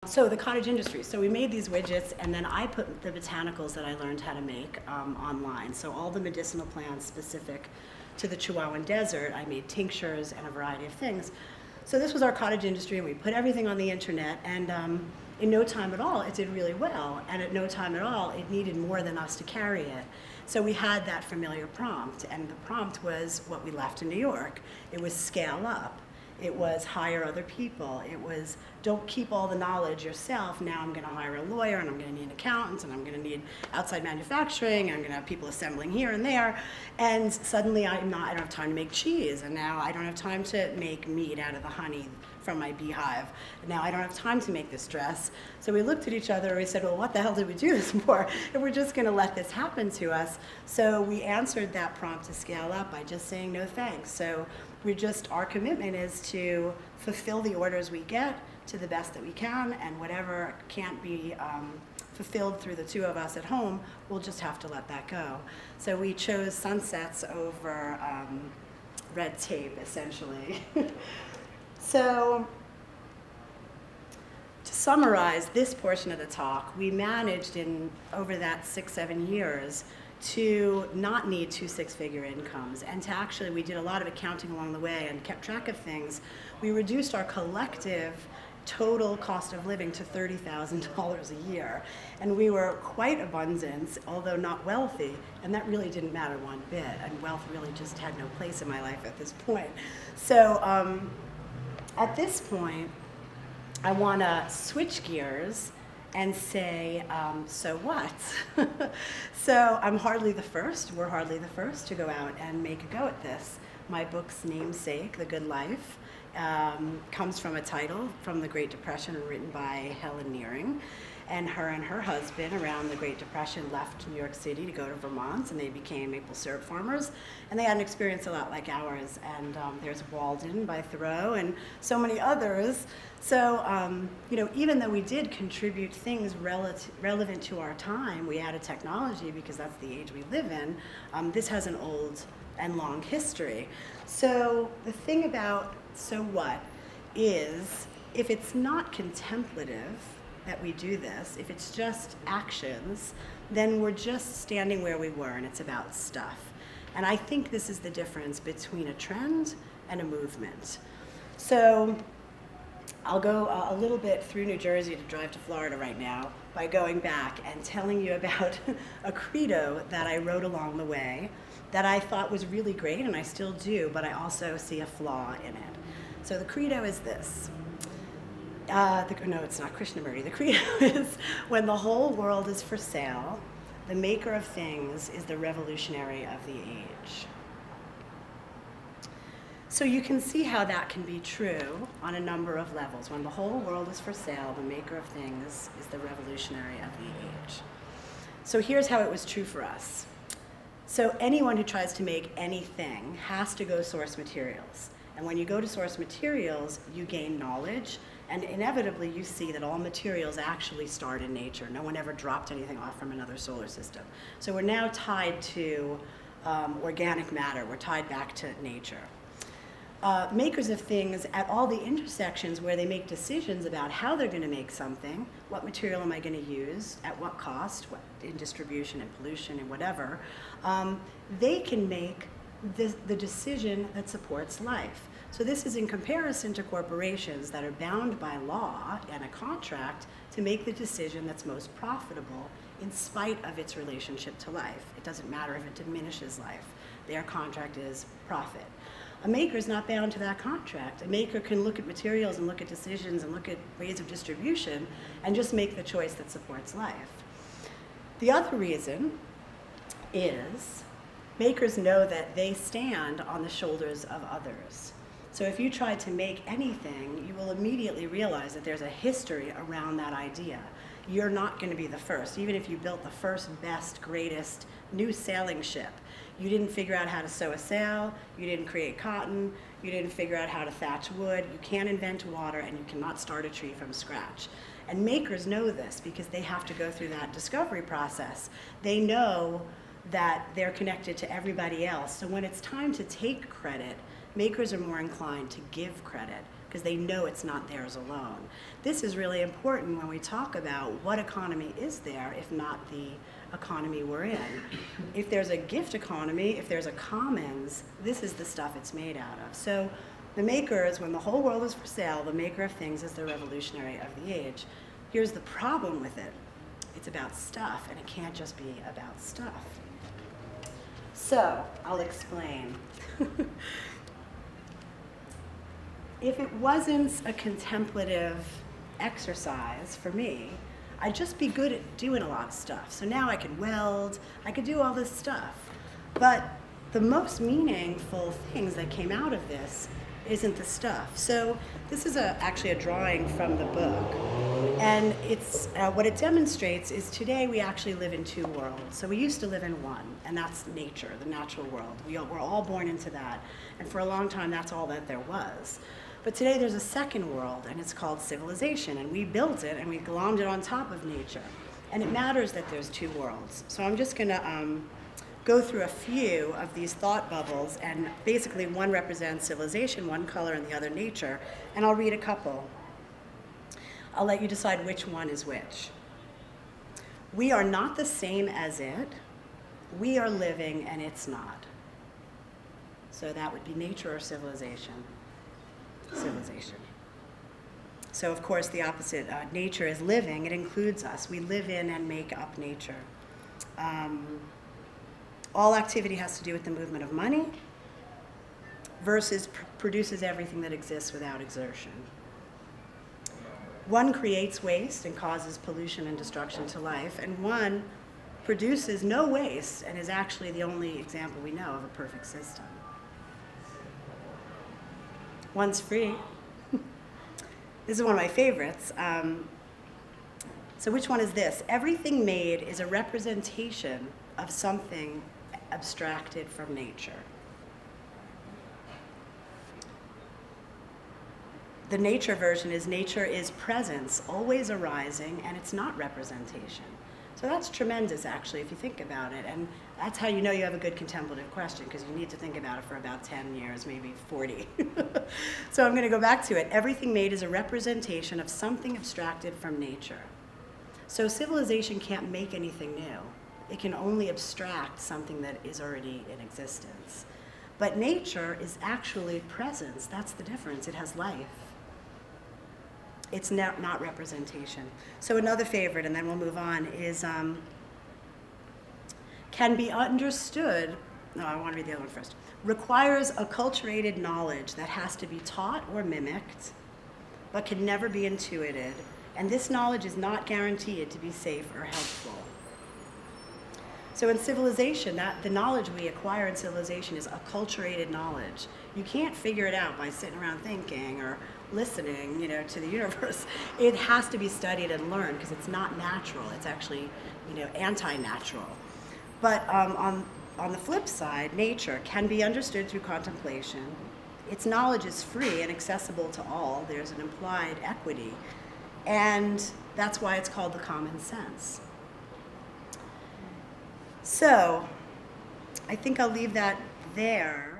So the cottage industry. So we made these widgets, and then I put the botanicals that I learned how to make online. So all the medicinal plants specific to the Chihuahuan desert, I made tinctures and a variety of things. So this was our cottage industry, and we put everything on the internet, and in no time at all, it did really well. And at no time at all, it needed more than us to carry it. So we had that familiar prompt, and the prompt was what we left in New York. It was scale up. It was hire other people. It was don't keep all the knowledge yourself. Now I'm going to hire a lawyer, and I'm going to need an accountant, and I'm going to need outside manufacturing, and I'm going to have people assembling here and there. And suddenly I don't have time to make cheese, and now I don't have time to make meat out of the honey from my beehive. Now I don't have time to make this dress. So we looked at each other and we said, well, what the hell did we do this for if we're just going to let this happen to us? So we answered that prompt to scale up by just saying no thanks. So our commitment is to fulfill the orders we get to the best that we can, and whatever can't be fulfilled through the two of us at home, we'll just have to let that go. So we chose sunsets over red tape, essentially. So to summarize this portion of the talk, we managed over that 6-7 years to not need 2 six-figure incomes, and to actually, we did a lot of accounting along the way and kept track of things. We reduced our collective total cost of living to $30,000 a year, and we were quite abundant, although not wealthy, and that really didn't matter one bit, and wealth really just had no place in my life at this point. So at this point, I want to switch gears and say, so what? So I'm hardly the first, we're hardly the first to go out and make a go at this. My book's namesake, The Good Life, comes from a title from the Great Depression written by Helen Nearing. And her husband around the Great Depression left New York City to go to Vermont, and they became maple syrup farmers. And they had an experience a lot like ours. And there's Walden by Thoreau and so many others. So, even though we did contribute things relevant to our time, we added technology because that's the age we live in, this has an old and long history. So the thing about so what is, if it's not contemplative, that we do this, if it's just actions, then we're just standing where we were, and it's about stuff. And I think this is the difference between a trend and a movement. So I'll go a little bit through New Jersey to drive to Florida right now by going back and telling you about a credo that I wrote along the way that I thought was really great, and I still do, but I also see a flaw in it. So the credo is this. No, it's not Krishnamurti. The credo is, when the whole world is for sale, the maker of things is the revolutionary of the age. So you can see how that can be true on a number of levels. When the whole world is for sale, the maker of things is the revolutionary of the age. So here's how it was true for us. So anyone who tries to make anything has to go source materials. And when you go to source materials, you gain knowledge, and inevitably you see that all materials actually start in nature. No one ever dropped anything off from another solar system. So we're now tied to organic matter. We're tied back to nature. Makers of things at all the intersections where they make decisions about how they're going to make something, what material am I going to use, at what cost, in distribution and pollution and whatever, they can make the decision that supports life. So this is in comparison to corporations that are bound by law and a contract to make the decision that's most profitable in spite of its relationship to life. It doesn't matter if it diminishes life. Their contract is profit. A maker is not bound to that contract. A maker can look at materials and look at decisions and look at ways of distribution and just make the choice that supports life. The other reason is makers know that they stand on the shoulders of others. So if you try to make anything, you will immediately realize that there's a history around that idea. You're not going to be the first. Even if you built the first, best, greatest new sailing ship, you didn't figure out how to sew a sail, you didn't create cotton, you didn't figure out how to thatch wood, you can't invent water, and you cannot start a tree from scratch. And makers know this because they have to go through that discovery process. They know that they're connected to everybody else. So when it's time to take credit, makers are more inclined to give credit because they know it's not theirs alone. This is really important when we talk about what economy is there, if not the economy we're in. If there's a gift economy, if there's a commons, this is the stuff it's made out of. So the makers, when the whole world is for sale, the maker of things is the revolutionary of the age. Here's the problem with it. It's about stuff, and it can't just be about stuff. So I'll explain. If it wasn't a contemplative exercise for me, I'd just be good at doing a lot of stuff. So now I could weld, I could do all this stuff. But the most meaningful things that came out of this isn't the stuff. So this is actually a drawing from the book. And it's what it demonstrates is today we actually live in two worlds. So we used to live in one, and that's nature, the natural world. We're all born into that. And for a long time, that's all that there was. But today there's a second world, and it's called civilization, and we built it, and we glommed it on top of nature. And it matters that there's two worlds. So I'm just gonna go through a few of these thought bubbles, and basically one represents civilization, one color, and the other nature, and I'll read a couple. I'll let you decide which one is which. We are not the same as it. We are living, and it's not. So that would be nature or civilization. Civilization. So of course the opposite, nature is living, it includes us. We live in and make up nature. All activity has to do with the movement of money versus produces everything that exists without exertion. One creates waste and causes pollution and destruction to life, and one produces no waste and is actually the only example we know of a perfect system. One's free. This is one of my favorites. So which one is this? Everything made is a representation of something abstracted from nature. The nature version is nature is presence, always arising, and it's not representation. So that's tremendous, actually, if you think about it. And that's how you know you have a good contemplative question, because you need to think about it for about 10 years, maybe 40. So I'm going to go back to it. Everything made is a representation of something abstracted from nature. So civilization can't make anything new. It can only abstract something that is already in existence. But nature is actually presence. That's the difference. It has life. It's not representation. So another favorite, and then we'll move on, is can be understood, no, I want to read the other one first, requires acculturated knowledge that has to be taught or mimicked, but can never be intuited, and this knowledge is not guaranteed to be safe or helpful. So in civilization, the knowledge we acquire in civilization is acculturated knowledge. You can't figure it out by sitting around thinking or listening, to the universe. It has to be studied and learned because it's not natural. It's actually, anti-natural. But on the flip side, nature can be understood through contemplation. Its knowledge is free and accessible to all. There's an implied equity. And that's why it's called the common sense. So I think I'll leave that there.